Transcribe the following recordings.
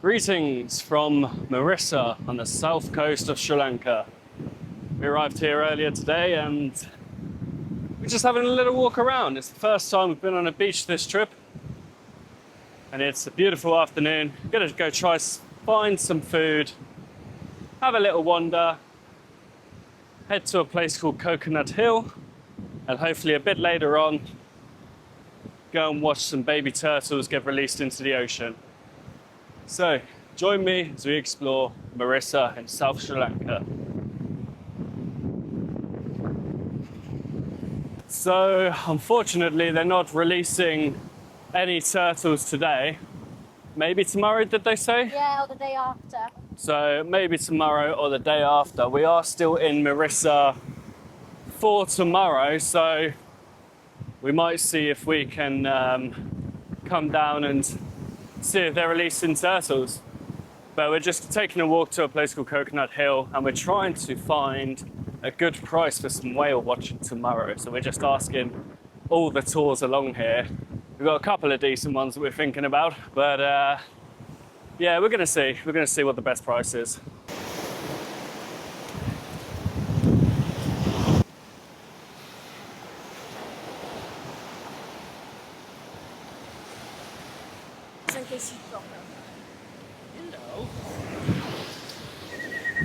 Greetings from Mirissa on the south coast of Sri Lanka. We arrived here earlier today and we're just having a little walk around. It's the first time we've been on a beach this trip and it's a beautiful afternoon. Gonna go find some food, have a little wander, head to a place called Coconut Hill, and hopefully a bit later on go and watch some baby turtles get released into the ocean. So, join me as we explore Mirissa in South Sri Lanka. So, unfortunately, they're not releasing any turtles today. Maybe tomorrow, did they say? Yeah, or the day after. So, maybe tomorrow or the day after. We are still in Mirissa for tomorrow, so we might see if we can come down and see if they're releasing turtles. But we're just taking a walk to a place called Coconut Hill and we're trying to find a good price for some whale watching tomorrow. So we're just asking all the tours along here. We've got a couple of decent ones that we're thinking about, but yeah, we're gonna see what the best price is. In case you drop them. Hello.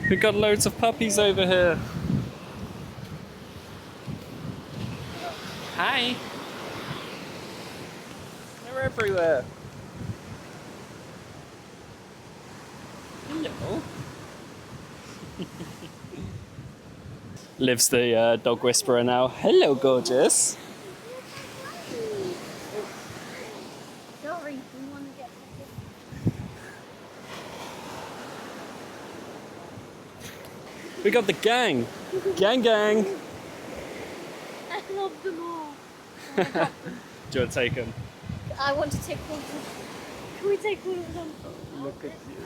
We've got loads of puppies over here. Hi. They're everywhere. Hello. Liv's the dog whisperer now. Hello, gorgeous. Sorry, we want to get We got the gang. Gang. I love them all. Do you want to take them? I want to take one of them. Can we take one of them? Look at you.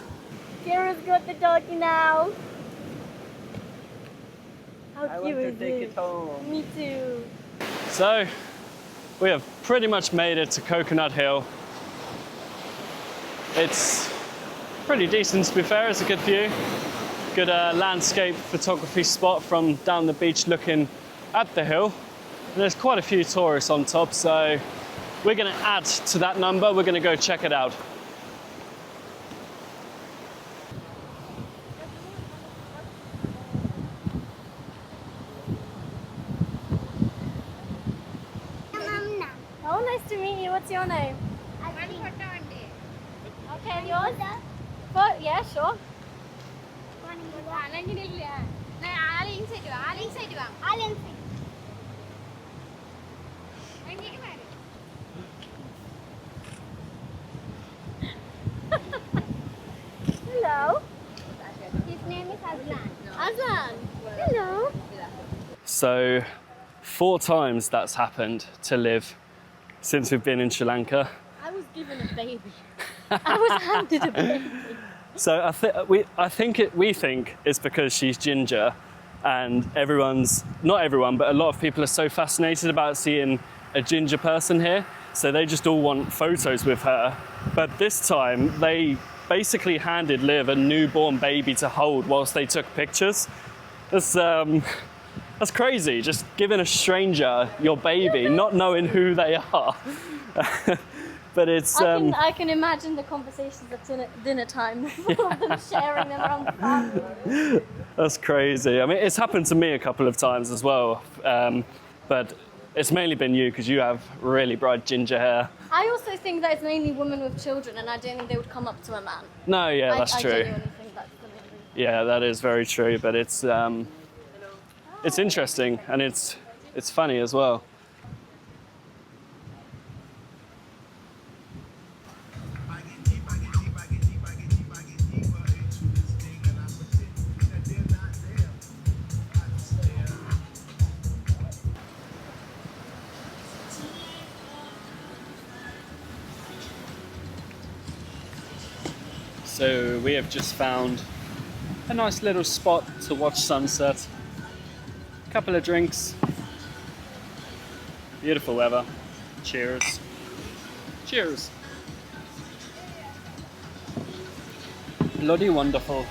Ciaran's got the doggy now. How cute is it? home. Me too. So, we have pretty much made it to Coconut Hill. It's pretty decent, to be fair. It's a good view. Good landscape photography spot from down the beach looking at the hill. And there's quite a few tourists on top, so we're going to add to that number. We're going to go check it out. Oh, nice to meet you. What's your name? Okay, yours? But, yeah, sure. Hello. His name is Aslan. Aslan. Hello. So, 4 times that's happened to Liv since we've been in Sri Lanka. I was given a baby. I was handed a baby. So we think it's because she's ginger, and not everyone, but a lot of people are so fascinated about seeing a ginger person here, so they just all want photos with her. But this time they basically handed Liv a newborn baby to hold whilst they took pictures. That's crazy, just giving a stranger your baby, not knowing who they are. But it's... I can imagine the conversations at dinner time, of them sharing them around the family. That's crazy. I mean, it's happened to me a couple of times as well, but it's mainly been you because you have really bright ginger hair. I also think that it's mainly women with children, and I don't think they would come up to a man. No, yeah, that's true. I genuinely think that's the main reason. Yeah, that is very true, but it's interesting and it's funny as well. So we have just found a nice little spot to watch sunset. A couple of drinks. Beautiful weather. Cheers. Cheers. bloody wonderful.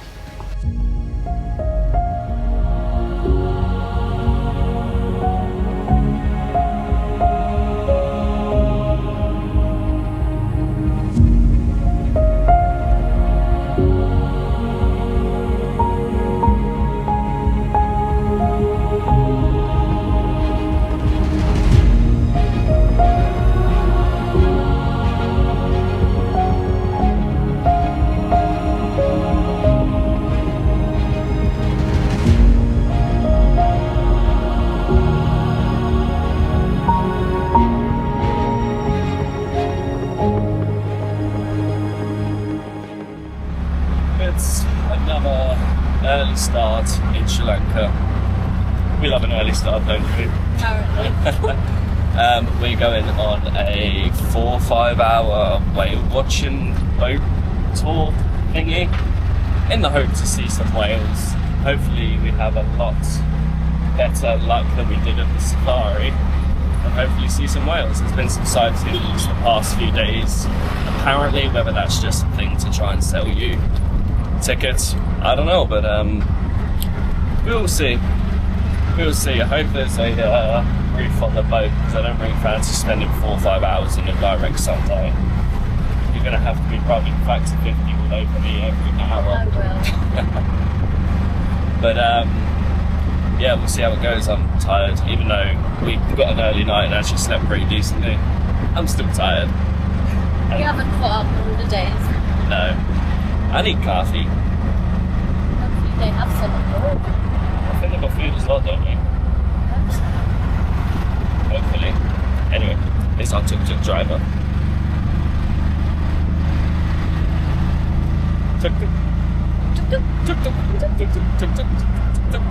It's another early start in Sri Lanka. We love an early start, don't we? Apparently. We're going on a 4 or 5 hour whale watching boat tour thingy in the hope to see some whales. Hopefully we have a lot better luck than we did at the safari and hopefully see some whales. There's been some sightings the past few days apparently. Whether that's just a thing to try and sell you tickets, I don't know, but we'll see. We'll see. I hope there's a roof on the boat because I don't really fancy spending 4 or 5 hours in a direct sunlight. You're going to have to be probably factor 50 all over me every hour. I will. But yeah, we'll see how it goes. I'm tired, even though we got an early night and actually slept pretty decently. I'm still tired. You haven't caught up on the days. No. I need coffee. Hopefully they have some on board. I think they've got food as well, don't we? Hopefully. Anyway, it's our tuk-tuk driver. Tuk-tuk. Tuk-tuk. Tuk-tuk. Tuk-tuk. Tuk-tuk. Tuk-tuk.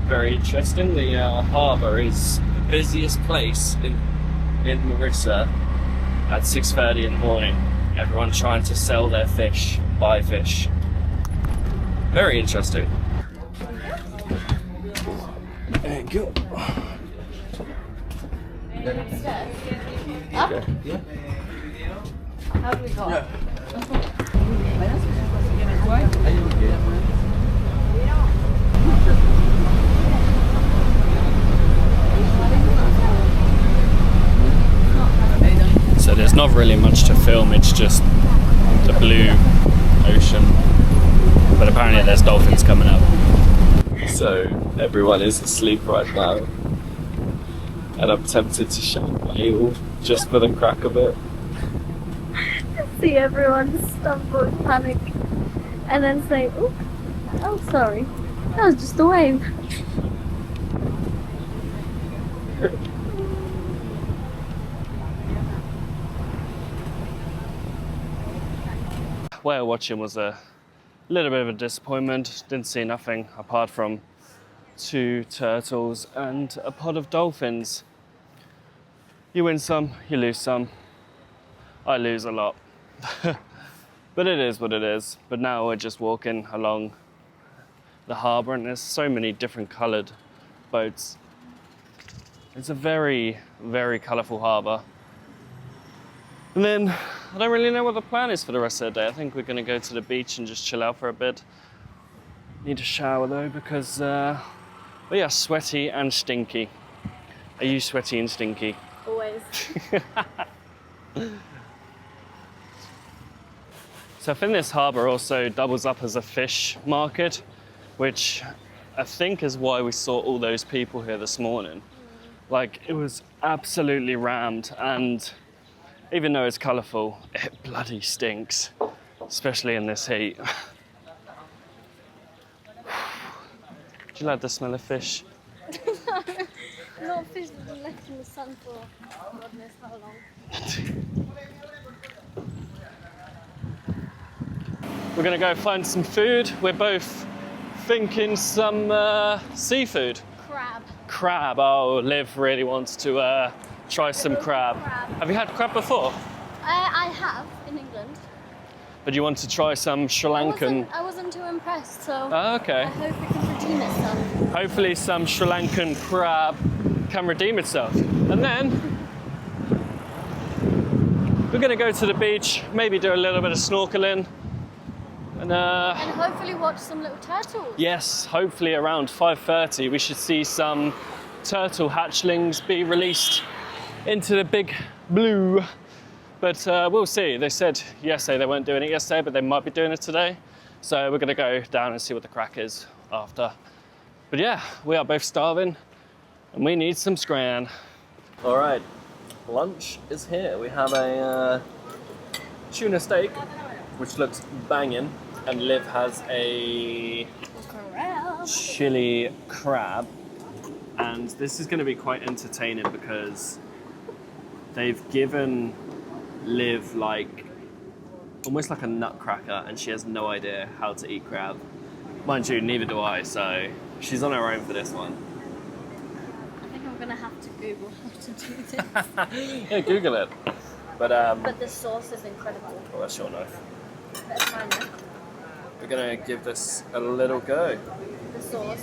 Very interesting. The harbour is the busiest place in Mirissa at 6:30 in the morning. Everyone trying to sell their fish, buy fish. Very interesting. There you go. Up? Yeah. How do we go? So there's not really much to film, it's just the blue ocean. But apparently there's dolphins coming up. So everyone is asleep right now. And I'm tempted to show a whale just for the crack of it. See everyone stumble, panic, and then say, "Oop, oh sorry, that was just a wave." Whale watching was a little bit of a disappointment. Didn't see nothing apart from 2 turtles and a pod of dolphins. You win some, you lose some. I lose a lot. But it is what it is. But now we're just walking along the harbour and there's so many different coloured boats. It's a very, very colourful harbour. And then I don't really know what the plan is for the rest of the day. I think we're going to go to the beach and just chill out for a bit. Need a shower though because, well, yeah, sweaty and stinky. Are you sweaty and stinky? Always. So I think this harbour also doubles up as a fish market, which I think is why we saw all those people here this morning. Like, it was absolutely rammed, and even though it's colourful, it bloody stinks, especially in this heat. Do you like the smell of fish? Not fish that's been left in the sun for God knows how long. We're gonna go find some food. We're both thinking some seafood. Crab. Crab. Oh, Liv really wants to try some crab. Crab. Have you had crab before? I have in England. but you want to try some Sri Lankan. I wasn't too impressed, so Oh, okay. I hope it can redeem itself. Hopefully some Sri Lankan crab can redeem itself. And then we're going to go to the beach, maybe do a little bit of snorkeling. And hopefully watch some little turtles. yes, hopefully around 5:30 we should see some turtle hatchlings be released into the big blue. But we'll see. They said yesterday they weren't doing it yesterday, but they might be doing it today. So we're going to go down and see what the crack is after. But yeah, we are both starving and we need some scran. All right, lunch is here. We have a tuna steak, which looks banging, and Liv has a chili crab. And this is going to be quite entertaining because they've given Liv like almost like a nutcracker, and she has no idea how to eat crab. Mind you, neither do I, so she's on her own for this one. I think I'm gonna have to Google how to do this. Yeah, Google it. But the sauce is incredible. Oh, that's your knife. Let's find it. We're gonna give this a little go. The sauce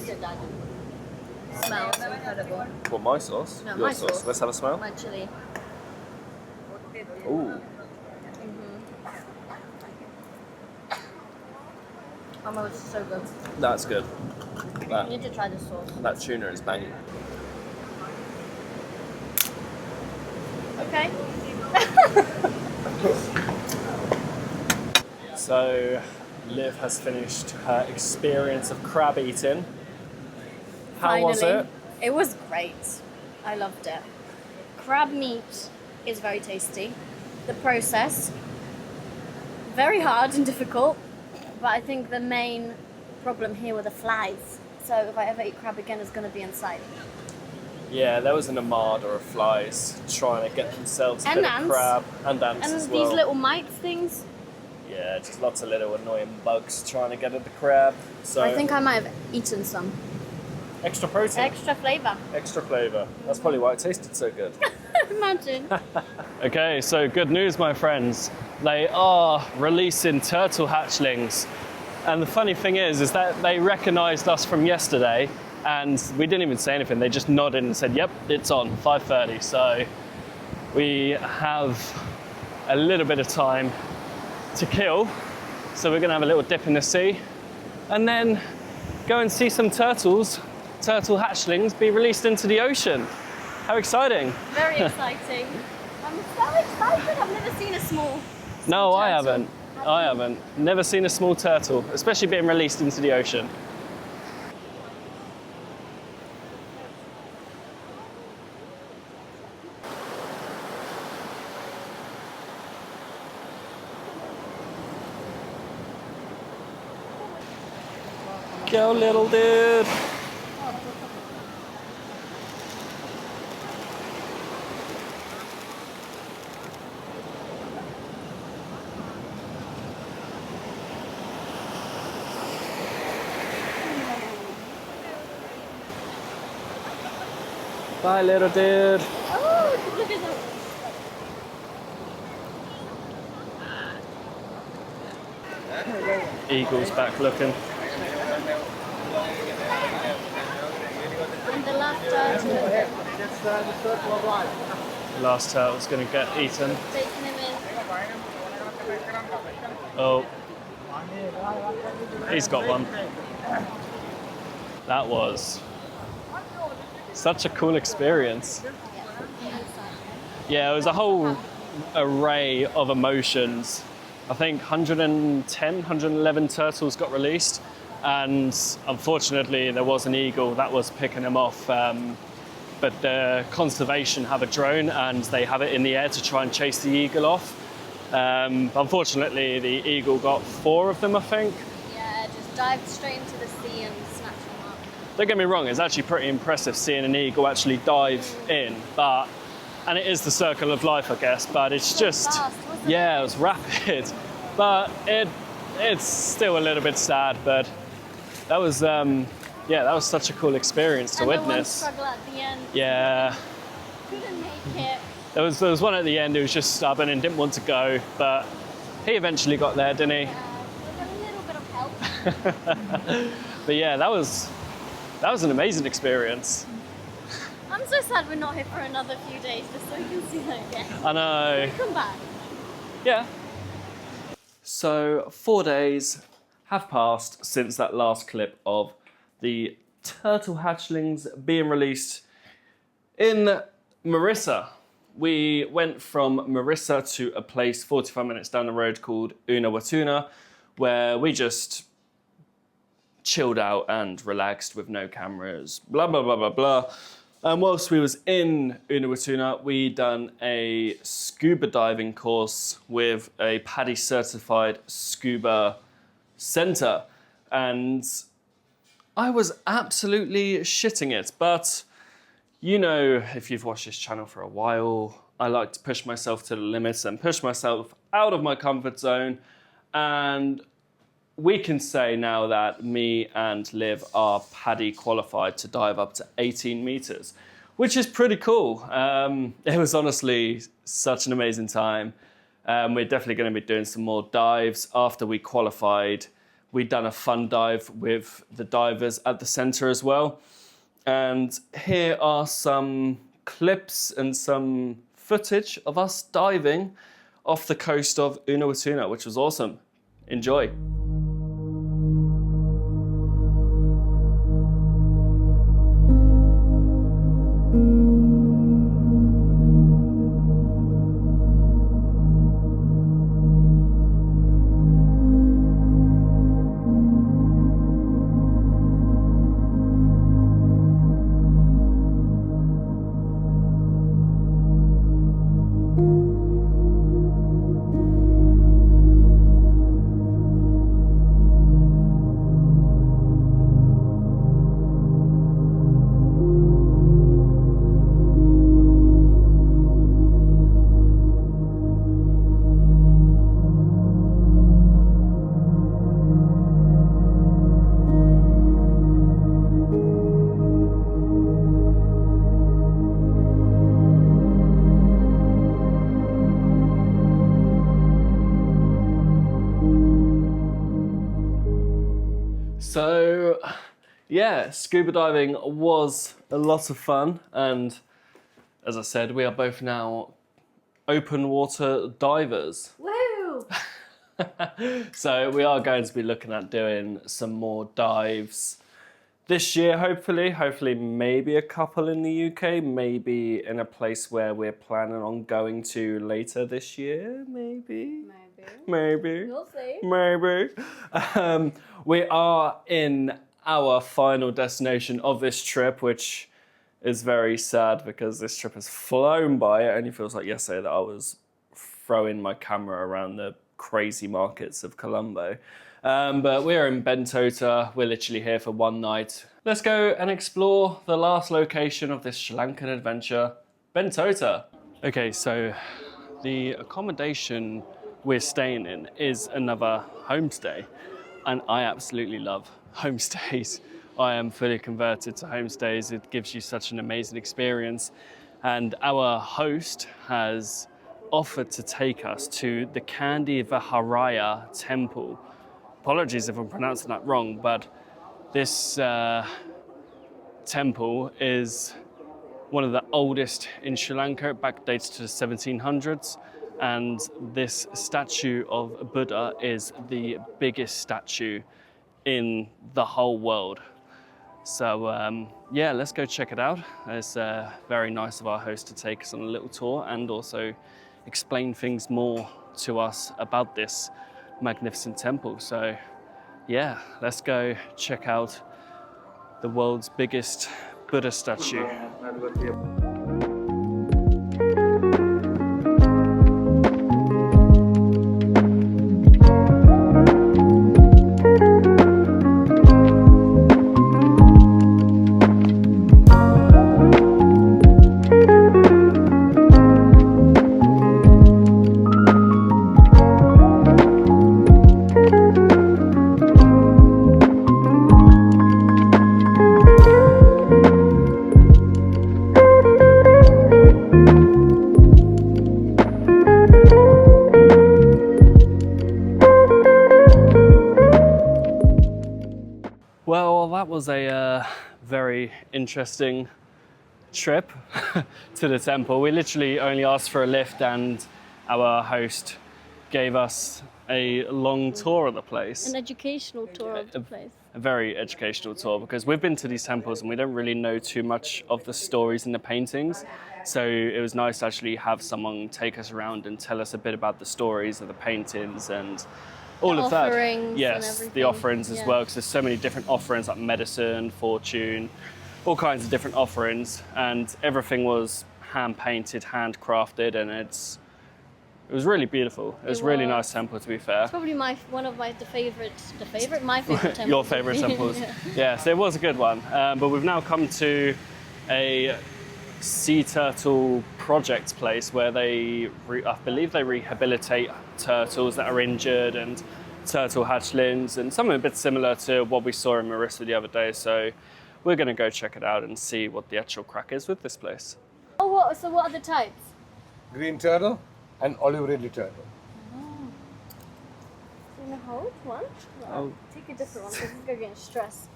smells incredible. What, my sauce? No, Your my sauce. Let's have a smell. My chili. Ooh. Oh my god, it's so good. That's good. You need to try the sauce. That tuna is banging. Okay. So, Liv has finished her experience of crab eating. How was it? It was great. I loved it. Crab meat is very tasty. The process, very hard and difficult, but I think the main problem here were the flies. So if I ever eat crab again, it's going to be inside. Yeah, there was an armada of flies trying to get themselves a And bit ants. of crab and ants And as well. these little mites things, Yeah, just lots of little annoying bugs trying to get at the crab. So I think I might have eaten some. extra protein, Extra flavour. extra flavour. That's probably why it tasted so good. Imagine. Okay, so good news, my friends. They are releasing turtle hatchlings. And the funny thing is that they recognised us from yesterday, and we didn't even say anything. They just nodded and said, yep, it's on, 5:30. So we have a little bit of time to kill. So we're gonna have a little dip in the sea and then go and see some turtle hatchlings be released into the ocean. How exciting. Very exciting. I'm so excited. I've never seen a small No, I turtle. haven't. I haven't. Never seen a small turtle, especially being released into the ocean. Go, little dude. Bye, little dude. Oh, look at that. Eagle's back looking. And the last turtle. Last turtle's gonna get eaten. Taking him in. Oh, he's got one. That was such a cool experience. Yeah, it was a whole array of emotions. I think 110, 111 turtles got released, and unfortunately there was an eagle that was picking them off. But the conservation have a drone and they have it in the air to try and chase the eagle off. Unfortunately, the eagle got 4 of them, I think. Yeah, just dived straight into the sea and snatched them up. Don't get me wrong, it's actually pretty impressive seeing an eagle actually dive in, and it is the circle of life, I guess, but it's just, fast, wasn't yeah, it was rapid, but it's still a little bit sad, but that was, yeah, that was such a cool experience to and witness. the one struggle at the end. Yeah, Couldn't make it. there was one at the end who was just stubborn and didn't want to go, but He eventually got there, didn't he? With a little bit of help. But yeah, that was an amazing experience. I'm so sad we're not here for another few days just so we can see that again. I know. Come back. Yeah. So 4 days have passed since that last clip of the turtle hatchlings being released in Mirissa. We went from Mirissa to a place 45 minutes down the road called Unawatuna, where we just chilled out and relaxed with no cameras, blah, blah, blah, blah, blah. And whilst we was in Unawatuna, we done a scuba diving course with a PADI certified scuba center. And I was absolutely shitting it, but you know, if you've watched this channel for a while, I like to push myself to the limits and push myself out of my comfort zone. And we can say now that me and Liv are PADI qualified to dive up to 18 meters, which is pretty cool. It was honestly such an amazing time. We're definitely going to be doing some more dives after we qualified. We'd done a fun dive with the divers at the center as well. And here are some clips and some footage of us diving off the coast of Unawatuna, which was awesome. Enjoy. So yeah, scuba diving was a lot of fun, and as I said, we are both now open water divers. Woo! So we are going to be looking at doing some more dives this year, hopefully maybe a couple in the UK, maybe in a place where we're planning on going to later this year, maybe. We'll see. Maybe. We are in our final destination of this trip, which is very sad because this trip has flown by. It only feels like yesterday that I was throwing my camera around the crazy markets of Colombo. But we're in Bentota. We're literally here for one night. Let's go and explore the last location of this Sri Lankan adventure, Bentota. Okay, so the accommodation we're staying in is another homestay, and I absolutely love homestays. I am fully converted to homestays. It gives you such an amazing experience, and our host has offered to take us to the Kande Viharaya Temple. Apologies if I'm pronouncing that wrong, but this temple is one of the oldest in Sri Lanka. It backdates to the 1700s. And this statue of Buddha is the biggest statue in the whole world. So yeah, let's go check it out. It's very nice of our host to take us on a little tour and also explain things more to us about this magnificent temple. So yeah, let's go check out the world's biggest Buddha statue. was a very interesting trip to the temple. We literally only asked for a lift, and our host gave us a long tour of the place. An educational tour of the place. A very educational tour, because we've been to these temples and we don't really know too much of the stories in the paintings. So it was nice to actually have someone take us around and tell us a bit about the stories of the paintings and all of that. Offerings. Yes, and the offerings as well, because there's so many different offerings like medicine, fortune, all kinds of different offerings, and everything was hand painted, handcrafted, and it was really beautiful. It was a really nice temple, to be fair. It's probably my favorite temple. Your favourite temples. Yeah, so it was a good one. But we've now come to a sea turtle project place where I believe they rehabilitate turtles that are injured and turtle hatchlings, and something a bit similar to what we saw in Mirissa the other day. So we're going to go check it out and see what the actual crack is with this place. Oh, so what are the types? Green turtle and olive ridley turtle. Oh. So you want to hold one? Well, take a different one because it's going to get stressed.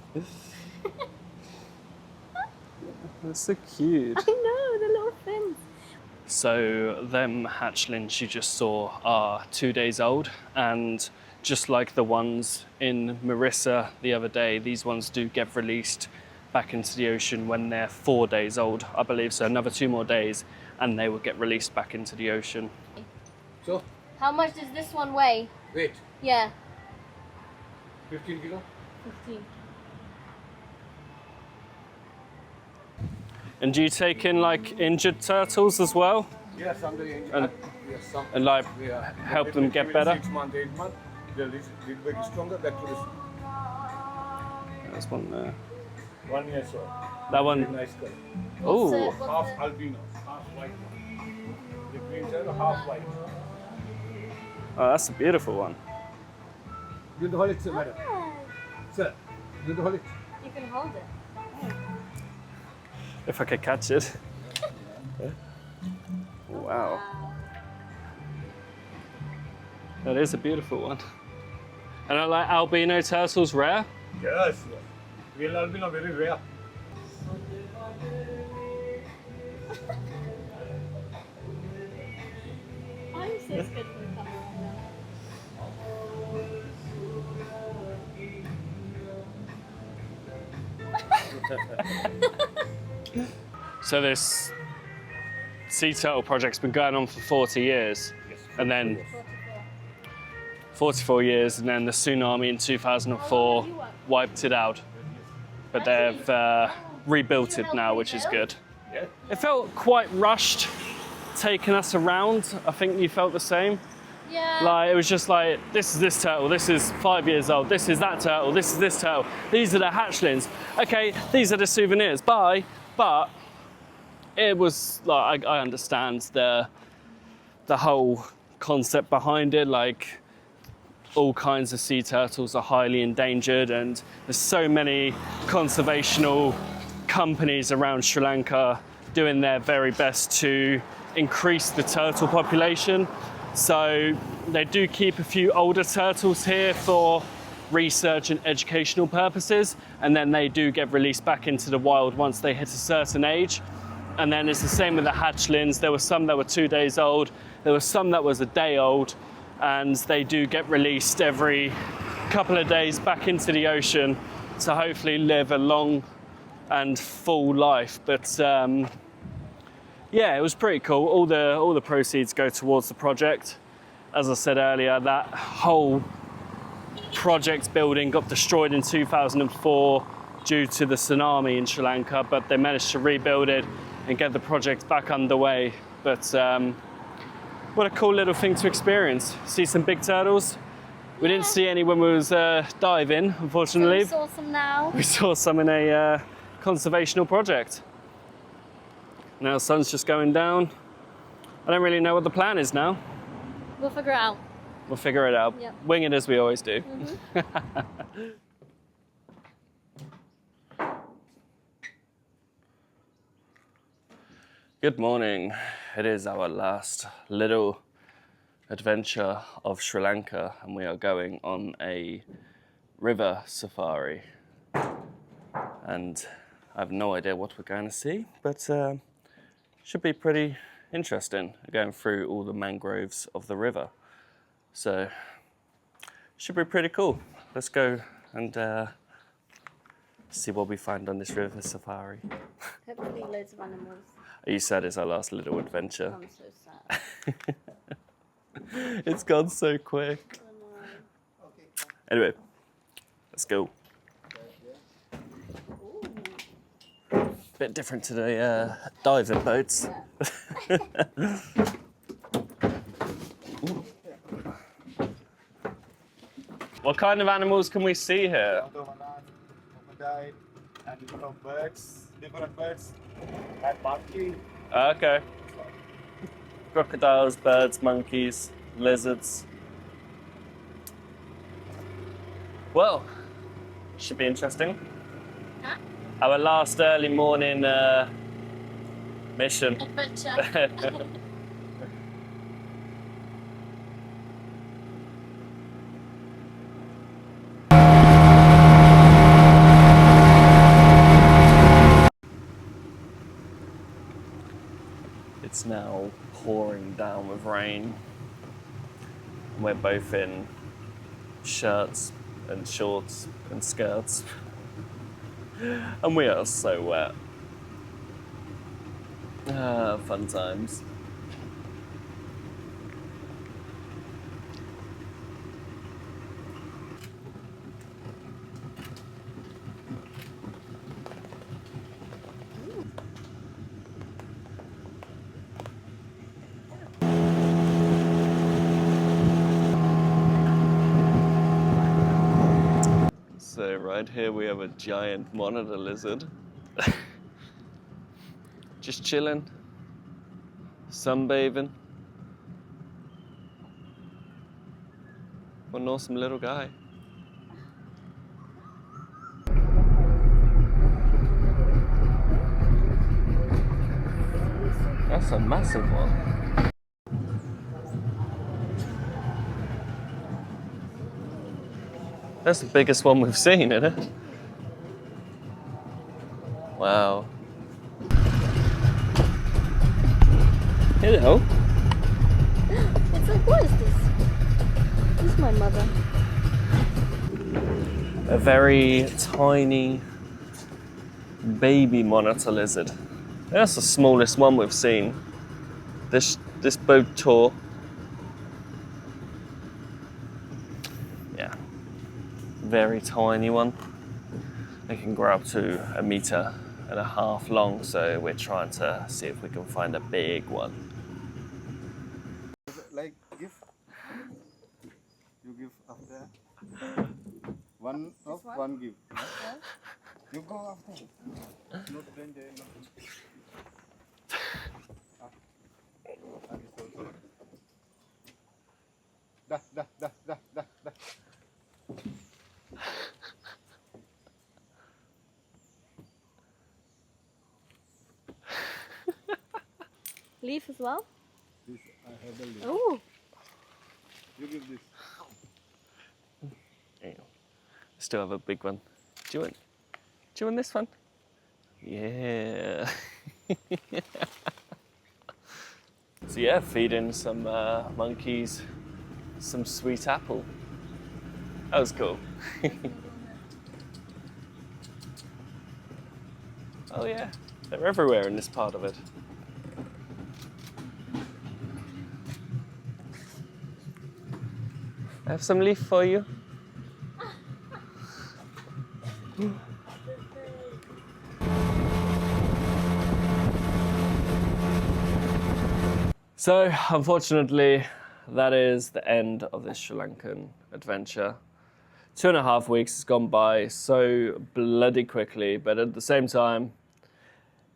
They're so cute. I know, the little fins. So them hatchlings you just saw are 2 days old, and just like the ones in Mirissa the other day, these ones do get released back into the ocean when they're 4 days old, I believe. So another 2 more days and they will get released back into the ocean. So, How much does this one weigh? weight Yeah. 15 kilo. 15. And do you take in like injured turtles as well? Yes, some they And- yes, some And like yeah, help them get better? 6 months, 8 months. They're little bit stronger. Back to this There's one there. 1 year old. That one. Nice color. Oh, Half albino, half white. The green turtle, half white. oh, that's a beautiful one. You can hold it, sir, madam. Sir, you can hold it. You can hold it. If I could catch it. Wow. That is a beautiful one. And I like albino turtles rare. Yes, yes. Real albino very rare. I'm so scared for the camera So this sea turtle project's been going on for 40 years. Yes. And then now. 44 years, and then the tsunami in 2004 wiped it out. But they've rebuilt it now, which is good. Yeah. It felt quite rushed taking us around. I think you felt the same. Yeah. Like, it was just like, this is this turtle, this is 5 years old, this is that turtle, this is this turtle, these are the hatchlings. Okay, these are the souvenirs, bye. But it was like, I understand the whole concept behind it. Like, all kinds of sea turtles are highly endangered, and there's so many conservational companies around Sri Lanka doing their very best to increase the turtle population. So they do keep a few older turtles here for research and educational purposes, and then they do get released back into the wild once they hit a certain age. And then it's the same with the hatchlings. There were some that were 2 days old, there were some that was a day old, and they do get released every couple of days back into the ocean to hopefully live a long and full life. But yeah, it was pretty cool. All the proceeds go towards the project. As I said earlier, that whole project building got destroyed in 2004 due to the tsunami in Sri Lanka, but they managed to rebuild it and get the project back underway. But what a cool little thing to experience. See some big turtles. We didn't see any when we was diving, unfortunately. We saw some now. We saw some in a conservational project. Now the sun's just going down. I don't really know what the plan is now. We'll figure it out. We'll figure it out. Yep. Wing it as we always do. Good morning. It is our last little adventure of Sri Lanka, and we are going on a river safari. and I have no idea what we're going to see, but should be pretty interesting going through all the mangroves of the river. So should be pretty cool. Let's go and see what we find on this river safari. Hopefully loads of animals. You said it's our last little adventure. I'm so sad. It's gone so quick. Anyway, let's go. Bit different to the diving boats. What kind of animals can we see here? Crocodile and different birds, and monkey. Okay. Crocodiles, birds, monkeys, lizards. Well, should be interesting. Huh? Our last early morning mission. Adventure. It's now pouring down with rain. We're both in shirts and shorts and skirts. And we are so wet. Fun times. So right here we have a giant monitor lizard. Just chilling, sunbathing. What an awesome little guy. That's a massive one. That's the biggest one we've seen, isn't it? Wow. Hello. It's like, what is this? This is my mother. A very tiny baby monitor lizard. That's the smallest one we've seen. This boat tour. Yeah. Very tiny one. They can grow up to 1.5 meters long, so we're trying to see if we can find a big one. Like give, you give after one of one give. You go after. Not then there. Da. Leaf as well? This I have the leaf. Oh, You give this. There you go. Still have a big one. Do you want this one? Yeah. So yeah, feeding some monkeys some sweet apple. That was cool. Oh yeah, they're everywhere in this part of it. I have some leaf for you. So, unfortunately, that is the end of this Sri Lankan adventure. 2.5 weeks has gone by so bloody quickly, but at the same time,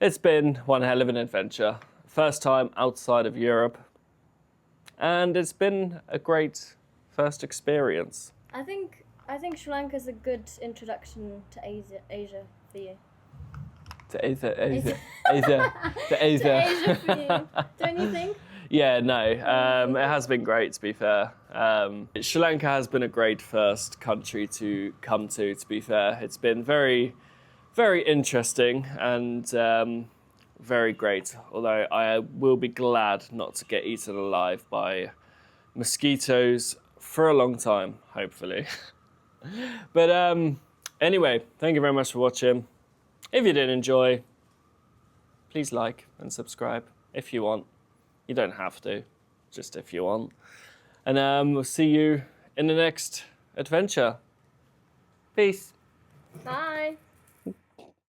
it's been one hell of an adventure. First time outside of Europe, and it's been a great first experience. I think Sri Lanka is a good introduction to Asia for you. To Asia. To Asia for you. Don't you think? Yeah, no, it has been great, to be fair. Sri Lanka has been a great first country to come to be fair. It's been very, very interesting and very great. Although I will be glad not to get eaten alive by mosquitoes for a long time, hopefully. But anyway, thank you very much for watching. If you did enjoy, please like and subscribe if you want. You don't have to, just if you want. And we'll see you in the next adventure. Peace. Bye.